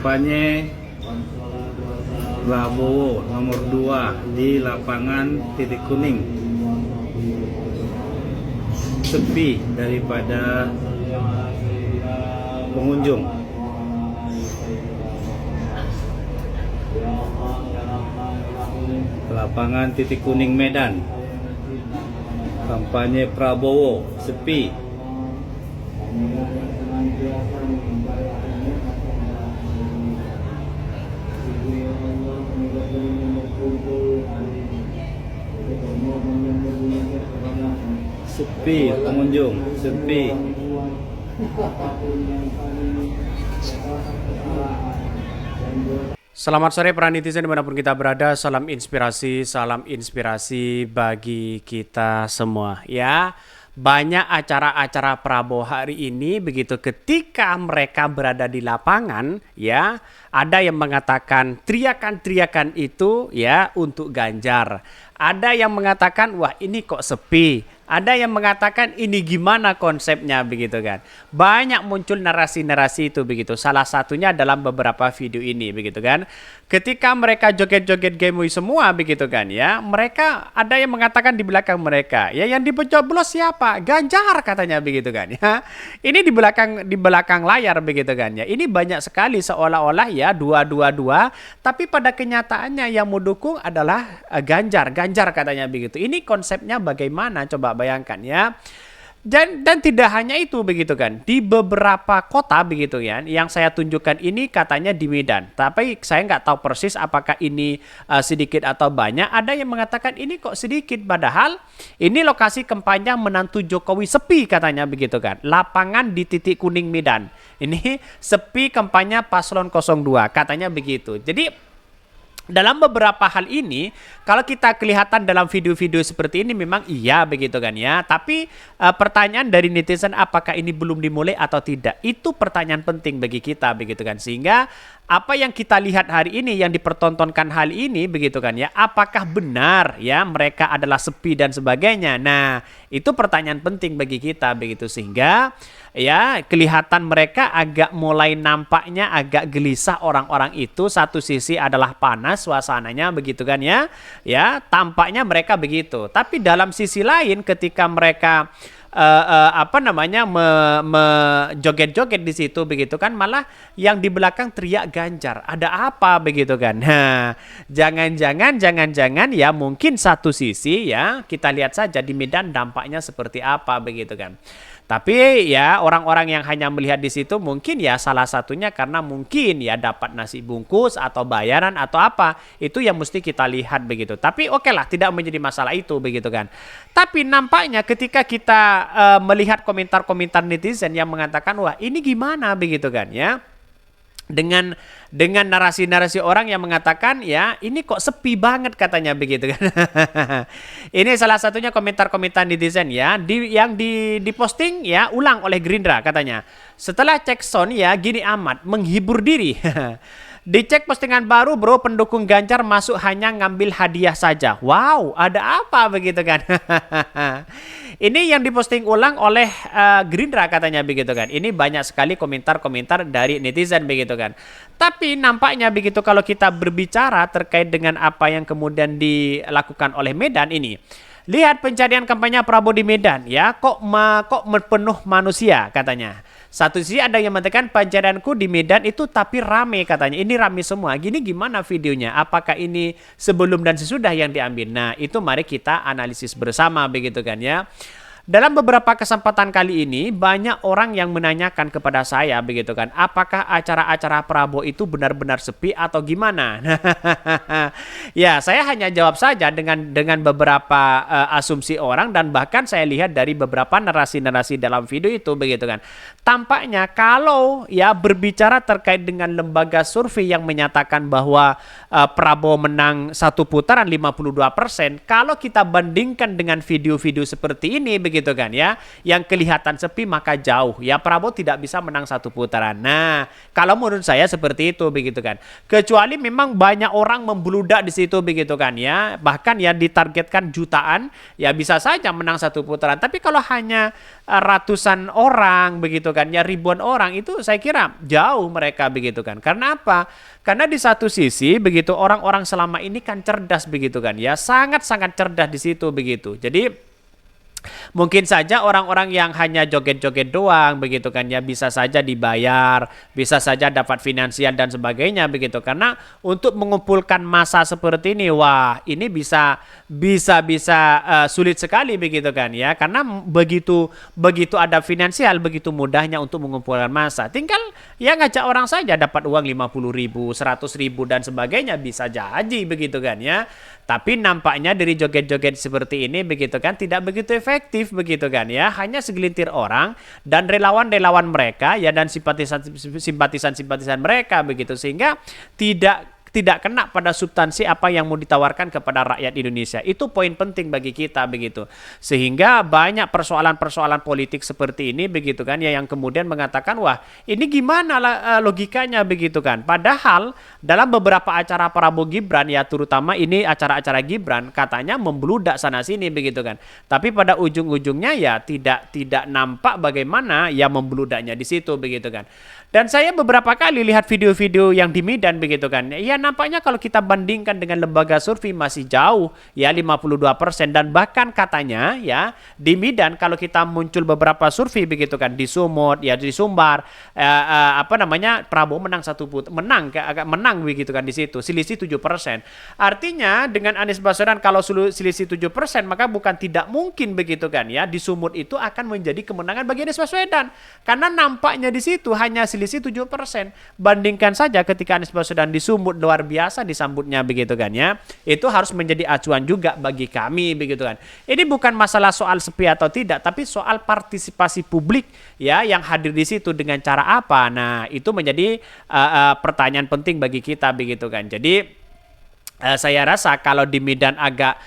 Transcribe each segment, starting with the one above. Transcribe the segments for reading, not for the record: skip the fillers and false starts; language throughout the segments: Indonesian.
kampanye Prabowo nomor 2 di lapangan titik kuning, sepi daripada pengunjung. Lapangan titik kuning Medan, kampanye Prabowo sepi. Sepi pengunjung, sepi. Selamat sore para netizen dimanapun kita berada, salam inspirasi bagi kita semua ya. Banyak acara-acara Prabowo hari ini begitu, ketika mereka berada di lapangan ya, ada yang mengatakan teriakan-teriakan itu ya untuk Ganjar. Ada yang mengatakan wah ini kok sepi. Ada yang mengatakan ini gimana konsepnya begitu kan. Banyak muncul narasi-narasi itu begitu. Salah satunya dalam beberapa video ini begitu kan. Ketika mereka joget-joget Gemoy semua begitu kan ya. Mereka ada yang mengatakan di belakang mereka ya, yang dicoblos siapa? Ganjar katanya begitu kan ya. Ini di belakang layar begitu kan ya. Ini banyak sekali seolah-olah ya dua, tapi pada kenyataannya yang mendukung adalah Ganjar katanya begitu. Ini konsepnya bagaimana coba bayangkan ya. Dan tidak hanya itu begitu kan. Di beberapa kota begitu ya, yang saya tunjukkan ini katanya di Medan. Tapi saya nggak tahu persis apakah ini sedikit atau banyak. Ada yang mengatakan ini kok sedikit, padahal ini lokasi kampanye menantu Jokowi sepi katanya begitu kan. Lapangan di titik kuning Medan. Ini sepi kampanye paslon 02 katanya begitu. Jadi dalam beberapa hal ini, kalau kita kelihatan dalam video-video seperti ini memang iya begitu kan ya. Tapi pertanyaan dari netizen apakah ini belum dimulai atau tidak, itu pertanyaan penting bagi kita begitu kan. Sehingga apa yang kita lihat hari ini, yang dipertontonkan hal ini begitu kan ya, apakah benar ya mereka adalah sepi dan sebagainya. Nah itu pertanyaan penting bagi kita begitu. Sehingga ya kelihatan mereka agak mulai nampaknya agak gelisah orang-orang itu. Satu sisi adalah panas suasananya begitu kan ya. Ya, tampaknya mereka begitu. Tapi dalam sisi lain ketika mereka joget-joget di situ begitu kan, malah yang di belakang teriak Ganjar. Ada apa begitu kan? Nah, jangan-jangan ya mungkin satu sisi ya, kita lihat saja di Medan dampaknya seperti apa begitu kan. Tapi ya orang-orang yang hanya melihat di situ mungkin ya salah satunya karena mungkin ya dapat nasi bungkus atau bayaran atau apa. Itu yang mesti kita lihat begitu. Tapi oke lah, tidak menjadi masalah itu begitu kan. Tapi nampaknya ketika kita melihat komentar-komentar netizen yang mengatakan wah ini gimana begitu kan ya. Dengan narasi-narasi orang yang mengatakan ya ini kok sepi banget katanya begitu kan. Ini salah satunya komentar-komentar netizen ya yang diposting ya ulang oleh Gerindra katanya. Setelah cek sound ya gini amat menghibur diri. Dicek postingan baru bro, pendukung Ganjar masuk hanya ngambil hadiah saja. Wow, ada apa begitu kan? Ini yang diposting ulang oleh Gerindra katanya begitu kan. Ini banyak sekali komentar-komentar dari netizen begitu kan. Tapi nampaknya begitu kalau kita berbicara terkait dengan apa yang kemudian dilakukan oleh Medan ini. Lihat pencarian kampanye Prabowo di Medan ya, kok penuh manusia katanya. Satu sisi ada yang mengatakan pencarianku di Medan itu tapi rame katanya. Ini rame semua. Gini gimana videonya? Apakah ini sebelum dan sesudah yang diambil? Nah, itu mari kita analisis bersama begitu kan ya. Dalam beberapa kesempatan kali ini banyak orang yang menanyakan kepada saya begitu kan, apakah acara-acara Prabowo itu benar-benar sepi atau gimana? Ya, saya hanya jawab saja dengan beberapa asumsi orang, dan bahkan saya lihat dari beberapa narasi-narasi dalam video itu begitu kan. Tampaknya kalau ya berbicara terkait dengan lembaga survei yang menyatakan bahwa Prabowo menang satu putaran 52%, kalau kita bandingkan dengan video-video seperti ini begitu begitu kan ya. Yang kelihatan sepi maka jauh. Ya Prabowo tidak bisa menang satu putaran. Nah, kalau menurut saya seperti itu begitu kan. Kecuali memang banyak orang membludak di situ begitu kan ya. Bahkan ya ditargetkan jutaan, ya bisa saja menang satu putaran. Tapi kalau hanya ratusan orang begitu kan ya, ribuan orang, itu saya kira jauh mereka begitu kan. Karena apa? Karena di satu sisi begitu orang-orang selama ini kan cerdas begitu kan ya, sangat-sangat cerdas di situ begitu. Jadi mungkin saja orang-orang yang hanya joget-joget doang begitu kan ya, bisa saja dibayar, bisa saja dapat finansial dan sebagainya begitu. Karena untuk mengumpulkan massa seperti ini, wah ini bisa sulit sekali begitu kan ya. Karena begitu ada finansial, begitu mudahnya untuk mengumpulkan massa. Tinggal ya ngajak orang saja dapat uang 50.000, 100.000 dan sebagainya, bisa jadi begitu kan ya. Tapi nampaknya dari joget-joget seperti ini begitu kan tidak begitu efektif begitu kan ya. Hanya segelintir orang dan relawan-relawan mereka ya, dan simpatisan-simpatisan mereka begitu, sehingga tidak kena pada substansi apa yang mau ditawarkan kepada rakyat Indonesia. Itu poin penting bagi kita begitu. Sehingga banyak persoalan-persoalan politik seperti ini begitu kan ya, yang kemudian mengatakan wah ini gimana logikanya begitu kan. Padahal dalam beberapa acara Prabowo Gibran ya, terutama ini acara-acara Gibran, katanya membludak sana sini begitu kan. Tapi pada ujung-ujungnya ya tidak nampak bagaimana ya membludaknya di situ begitu kan. Dan saya beberapa kali lihat video-video yang di Medan begitu kan. Ya nampaknya kalau kita bandingkan dengan lembaga survei masih jauh ya, 52%. Dan bahkan katanya ya di Medan kalau kita muncul beberapa survei begitu kan, di Sumut ya, di Sumbar Prabowo menang menang begitu kan di situ, selisih 7%. Artinya dengan Anies Baswedan kalau selisih 7%, maka bukan tidak mungkin begitu kan ya, di Sumut itu akan menjadi kemenangan bagi Anies Baswedan. Karena nampaknya di situ hanya selisih 7%. Bandingkan saja ketika Anies Baswedan di Sumut, luar biasa disambutnya begitu kan ya. Itu harus menjadi acuan juga bagi kami begitu kan. Ini bukan masalah soal sepi atau tidak, tapi soal partisipasi publik ya, yang hadir di situ dengan cara apa. Nah, itu menjadi pertanyaan penting bagi kita begitu kan. Jadi saya rasa kalau di Medan agak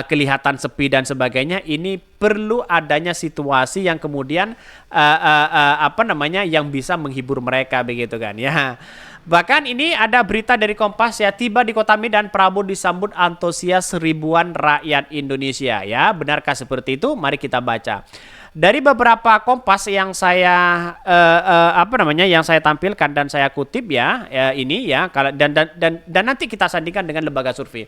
kelihatan sepi dan sebagainya, ini perlu adanya situasi yang kemudian yang bisa menghibur mereka begitu kan ya. Bahkan ini ada berita dari Kompas ya, tiba di Kota Medan, Prabowo disambut antusias ribuan rakyat Indonesia ya. Benarkah seperti itu? Mari kita baca. Dari beberapa Kompas yang saya yang saya tampilkan dan saya kutip ya, ini ya, dan nanti kita sandingkan dengan lembaga survei.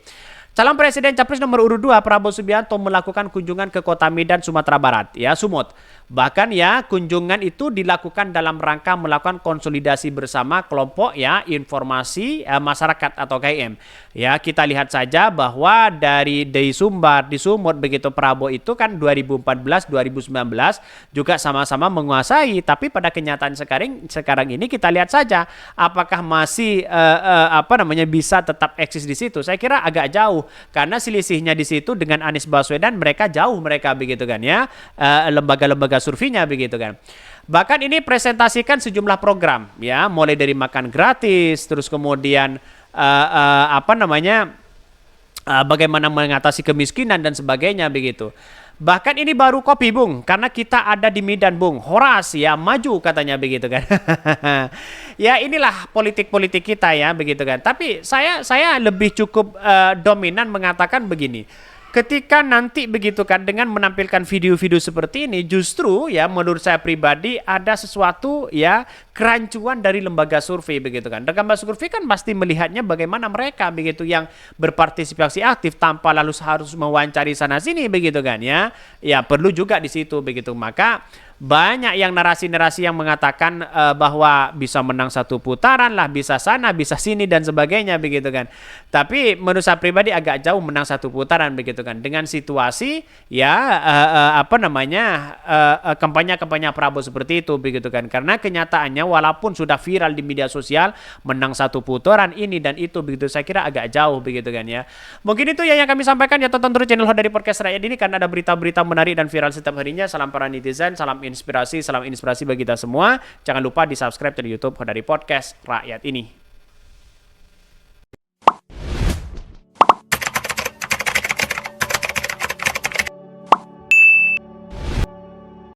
Calon Presiden Capres nomor urut 2 Prabowo Subianto melakukan kunjungan ke Kota Medan, Sumatera Barat ya, Sumut. Bahkan ya kunjungan itu dilakukan dalam rangka melakukan konsolidasi bersama kelompok ya informasi masyarakat atau KM. Ya, kita lihat saja bahwa dari Sumbar, di Sumut begitu, Prabowo itu kan 2014 2019 juga sama-sama menguasai, tapi pada kenyataan sekarang ini kita lihat saja apakah masih bisa tetap eksis di situ. Saya kira agak jauh, karena selisihnya di situ dengan Anies Baswedan mereka begitu kan ya, lembaga-lembaga surveinya begitu kan. Bahkan ini presentasikan sejumlah program ya, mulai dari makan gratis, terus kemudian bagaimana mengatasi kemiskinan dan sebagainya begitu. Bahkan ini baru kopi Bung, karena kita ada di Medan Bung, Horas ya maju katanya begitu kan. Ya inilah politik-politik kita ya begitu kan. Tapi saya lebih cukup dominan mengatakan begini. Ketika nanti begitu kan dengan menampilkan video-video seperti ini, justru ya menurut saya pribadi ada sesuatu ya kerancuan dari lembaga survei begitu kan. Lembaga survei kan pasti melihatnya bagaimana mereka begitu yang berpartisipasi aktif tanpa lalu harus mewawancari sana sini begitu kan ya. Ya perlu juga di situ begitu. Maka banyak yang narasi-narasi yang mengatakan bahwa bisa menang satu putaran lah, bisa sana, bisa sini dan sebagainya begitu kan. Tapi menurut saya pribadi agak jauh menang satu putaran begitu kan. Dengan situasi ya kampanye-kampanye Prabowo seperti itu begitu kan. Karena kenyataannya walaupun sudah viral di media sosial menang satu putaran ini dan itu begitu, saya kira agak jauh begitu kan ya. Mungkin itu ya yang kami sampaikan ya, tonton terus channel Hot dari Podcast Rakyat ini karena ada berita-berita menarik dan viral setiap harinya. Salam para netizen, salam inspirasi bagi kita semua. Jangan lupa di subscribe channel YouTube dari Podcast Rakyat ini.